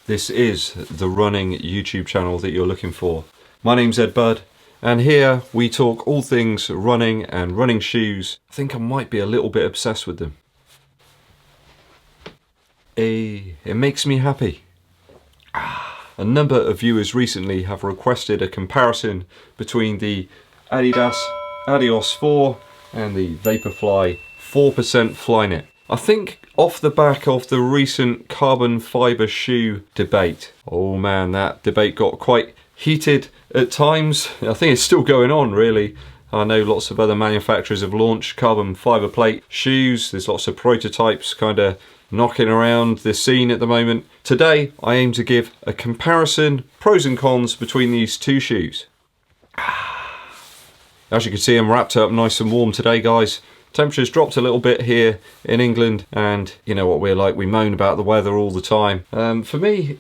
This is the running YouTube channel that you're looking for. My name's EDDBUD, and here we talk all things running and running shoes. I think I might be a little bit obsessed with them. It makes me happy. A number of viewers recently have requested a comparison between the Adidas Adios 4 and the Vaporfly 4% Flyknit. I think off the back of the recent carbon fibre shoe debate. Oh man, that debate got quite heated at times. I think it's still going on really. I know lots of other manufacturers have launched carbon fibre plate shoes. There's lots of prototypes kind of knocking around the scene at the moment. Today I aim to give a comparison, pros and cons between these two shoes. As you can see, I'm wrapped up nice and warm today, guys. Temperature's dropped a little bit here in England, and you know what we're like, we moan about the weather all the time. For me,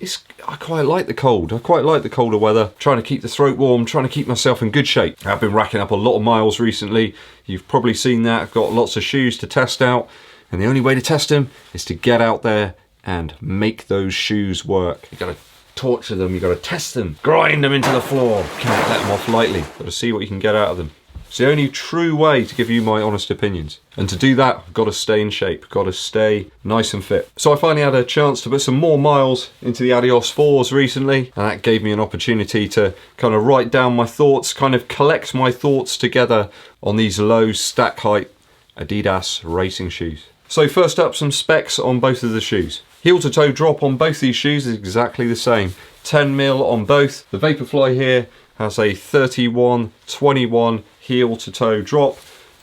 I quite like the cold. I quite like the colder weather. Trying to keep the throat warm, trying to keep myself in good shape. I've been racking up a lot of miles recently. You've probably seen that. I've got lots of shoes to test out, and the only way to test them is to get out there and make those shoes work. You gotta torture them, you gotta test them, grind them into the floor. Can't let them off lightly. Gotta see what you can get out of them. It's the only true way to give you my honest opinions. And to do that, I've got to stay in shape, got to stay nice and fit. So I finally had a chance to put some more miles into the Adios 4s recently, and that gave me an opportunity to kind of write down my thoughts, kind of collect my thoughts together on these low stack height Adidas racing shoes. So first up, some specs on both of the shoes. Heel to toe drop on both these shoes is exactly the same. 10mm on both. The Vaporfly here has a 31-21 heel to toe drop,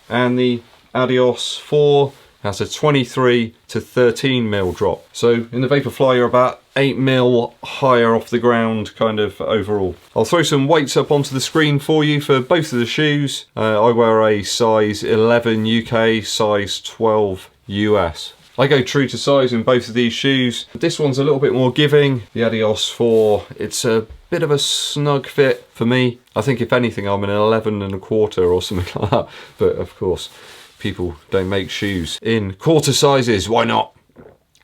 and the Adios 4 has a 23 to 13mm drop. So in the Vaporfly you're about 8mm higher off the ground kind of overall. I'll throw some weights up onto the screen for you for both of the shoes. I wear a size 11 UK, size 12 US. I go true to size in both of these shoes. This one's a little bit more giving. The Adios 4, it's a bit of a snug fit for me. I think if anything I'm an 11 1/4 or something like that. But of course, people don't make shoes in quarter sizes. Why not?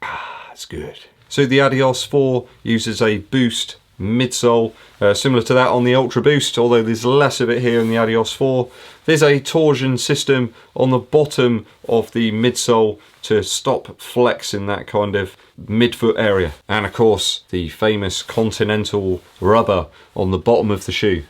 That's good. So the Adios 4 uses a Boost midsole, similar to that on the Ultra Boost, although there's less of it here in the Adios 4. There's a torsion system on the bottom of the midsole to stop flex in that kind of midfoot area. And of course, the famous Continental rubber on the bottom of the shoe.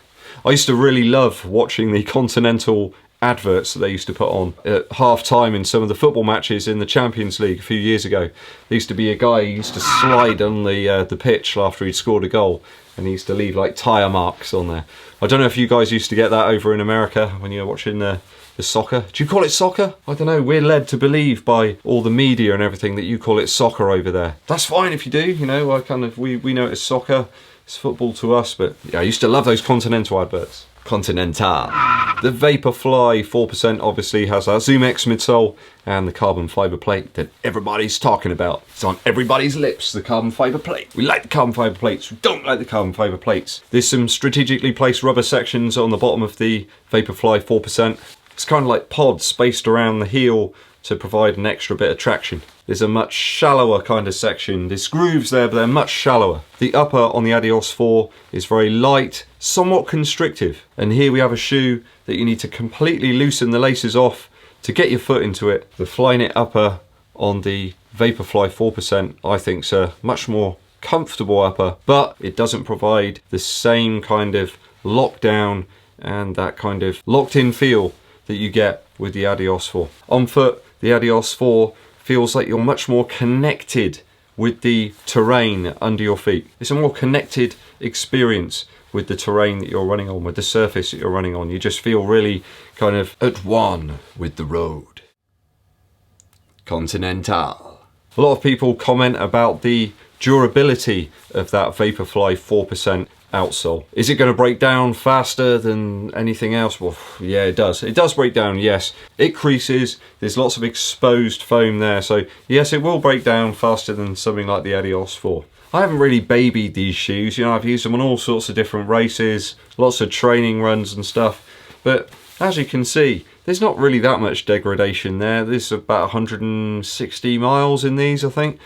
I used to really love watching the Continental adverts that they used to put on at half time in some of the football matches in the Champions League a few years ago. There used to be a guy who used to slide on the pitch after he'd scored a goal, and he used to leave like tyre marks on there. I don't know if you guys used to get that over in America when you were watching the soccer. Do you call it soccer? I don't know, we're led to believe by all the media and everything that you call it soccer over there. That's fine if you do, you know, we know it as soccer, it's football to us, but yeah, I used to love those Continental adverts. Continental. The Vaporfly 4% obviously has our ZoomX midsole and the carbon fibre plate that everybody's talking about. It's on everybody's lips, the carbon fibre plate. We like the carbon fibre plates, we don't like the carbon fibre plates. There's some strategically placed rubber sections on the bottom of the Vaporfly 4%. It's kind of like pods spaced around the heel to provide an extra bit of traction. There's a much shallower kind of section. There's grooves there, but they're much shallower. The upper on the Adios 4 is very light, somewhat constrictive. And here we have a shoe that you need to completely loosen the laces off to get your foot into it. The Flyknit upper on the Vaporfly 4% I think is a much more comfortable upper, but it doesn't provide the same kind of lockdown and that kind of locked in feel that you get with the Adios 4. On foot, the Adios 4 feels like you're much more connected with the terrain under your feet. It's a more connected experience with the terrain that you're running on, with the surface that you're running on. You just feel really kind of at one with the road. Continental. A lot of people comment about the durability of that Vaporfly 4% outsole. Is it going to break down faster than anything else? Well, yeah, it does. It does break down, yes. It creases, there's lots of exposed foam there, so yes, it will break down faster than something like the Adios 4. I haven't really babied these shoes, you know, I've used them on all sorts of different races, lots of training runs and stuff, but as you can see, there's not really that much degradation there. There's about 160 miles in these, I think,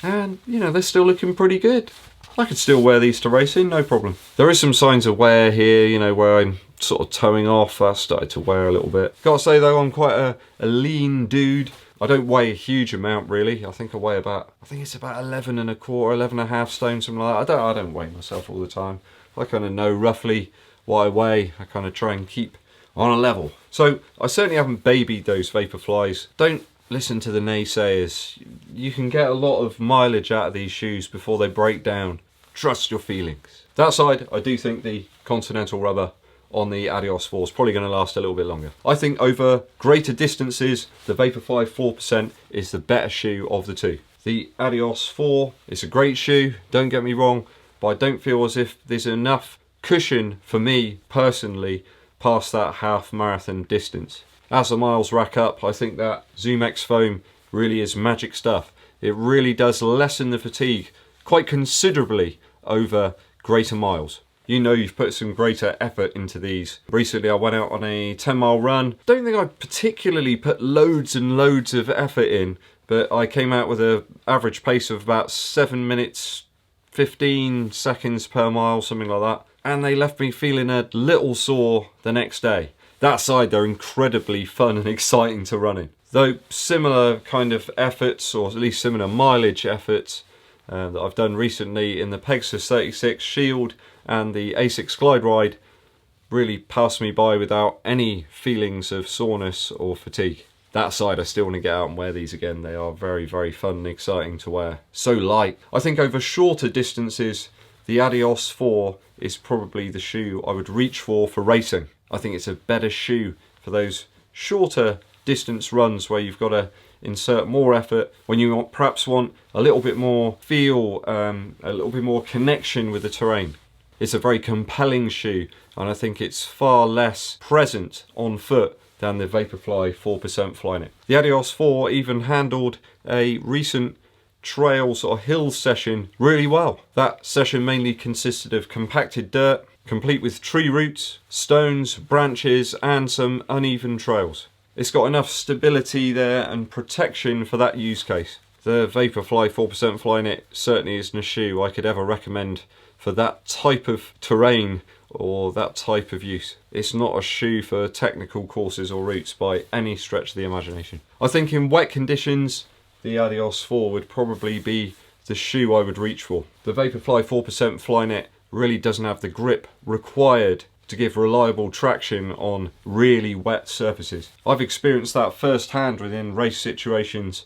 and you know, they're still looking pretty good. I could still wear these to racing, no problem. There is some signs of wear here, you know, where I'm sort of towing off. I started to wear a little bit. Gotta say though, I'm quite a lean dude. I don't weigh a huge amount really. I think I weigh about, I think it's about 11 and a quarter, 11 and a half stone, something like that. I don't weigh myself all the time. I kind of know roughly what I weigh. I kind of try and keep on a level. So I certainly haven't babied those Vaporflies. Don't listen to the naysayers. You can get a lot of mileage out of these shoes before they break down. Trust your feelings. That side, I do think the Continental rubber on the Adios 4 is probably going to last a little bit longer. I think over greater distances, the Vaporfly 4% is the better shoe of the two. The Adios 4 is a great shoe, don't get me wrong, but I don't feel as if there's enough cushion for me personally past that half marathon distance. As the miles rack up, I think that Zoom X foam really is magic stuff. It really does lessen the fatigue quite considerably over greater miles. You know you've put some greater effort into these. Recently I went out on a 10-mile run. Don't think I particularly put loads and loads of effort in, but I came out with an average pace of about 7 minutes 15 seconds per mile, something like that. And they left me feeling a little sore the next day. That side, they're incredibly fun and exciting to run in. Though similar kind of efforts, or at least similar mileage efforts, that I've done recently in the Pegasus 36 Shield and the Asics Glide Ride, really passed me by without any feelings of soreness or fatigue. That side, I still want to get out and wear these again. They are very, very fun and exciting to wear. So light. I think over shorter distances, the Adios 4 is probably the shoe I would reach for racing. I think it's a better shoe for those shorter distance runs where you've got to insert more effort, when you perhaps want a little bit more feel, a little bit more connection with the terrain. It's a very compelling shoe, and I think it's far less present on foot than the Vaporfly 4% Flyknit. The Adios 4 even handled a recent trail sort of hill session really well. That session mainly consisted of compacted dirt, complete with tree roots, stones, branches, and some uneven trails. It's got enough stability there and protection for that use case. The Vaporfly 4% Flyknit certainly isn't a shoe I could ever recommend for that type of terrain or that type of use. It's not a shoe for technical courses or routes by any stretch of the imagination. I think in wet conditions, the Adios 4 would probably be the shoe I would reach for. The Vaporfly 4% Flyknit really doesn't have the grip required to give reliable traction on really wet surfaces. I've experienced that firsthand within race situations.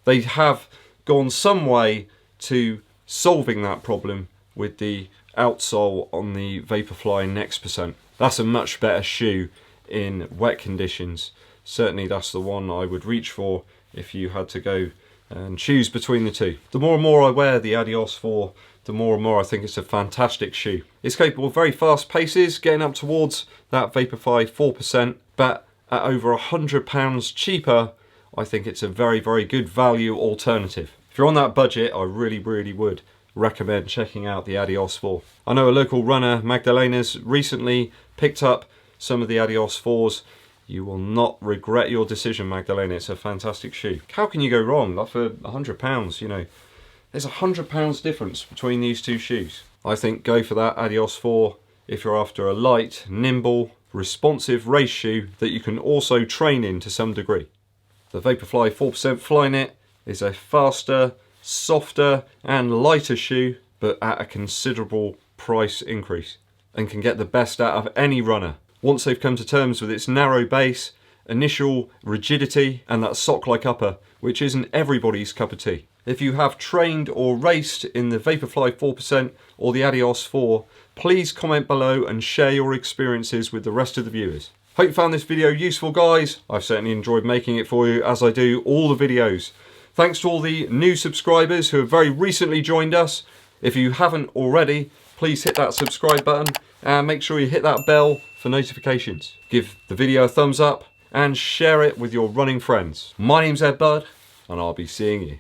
They have gone some way to solving that problem with the outsole on the Vaporfly Next%. That's a much better shoe in wet conditions. Certainly that's the one I would reach for if you had to go and choose between the two. The more and more I wear the Adios 4, the more and more I think it's a fantastic shoe. It's capable of very fast paces, getting up towards that Vaporfly 4%, but at over £100 cheaper, I think it's a very, very good value alternative. If you're on that budget, I really, really would recommend checking out the Adios 4. I know a local runner, Magdalena's, recently picked up some of the Adios 4s. You will not regret your decision, Magdalena. It's a fantastic shoe. How can you go wrong? Like for £100, you know, there's £100 difference between these two shoes. I think go for that Adios 4 if you're after a light, nimble, responsive race shoe that you can also train in to some degree. The Vaporfly 4% Flyknit is a faster, softer and lighter shoe, but at a considerable price increase, and can get the best out of any runner once they've come to terms with its narrow base, initial rigidity and that sock-like upper, which isn't everybody's cup of tea. If you have trained or raced in the Vaporfly 4% or the Adios 4, please comment below and share your experiences with the rest of the viewers. Hope you found this video useful, guys. I've certainly enjoyed making it for you, as I do all the videos. Thanks to all the new subscribers who have very recently joined us. If you haven't already, please hit that subscribe button and make sure you hit that bell for notifications. Give the video a thumbs up and share it with your running friends. My name's EDDBUD and I'll be seeing you.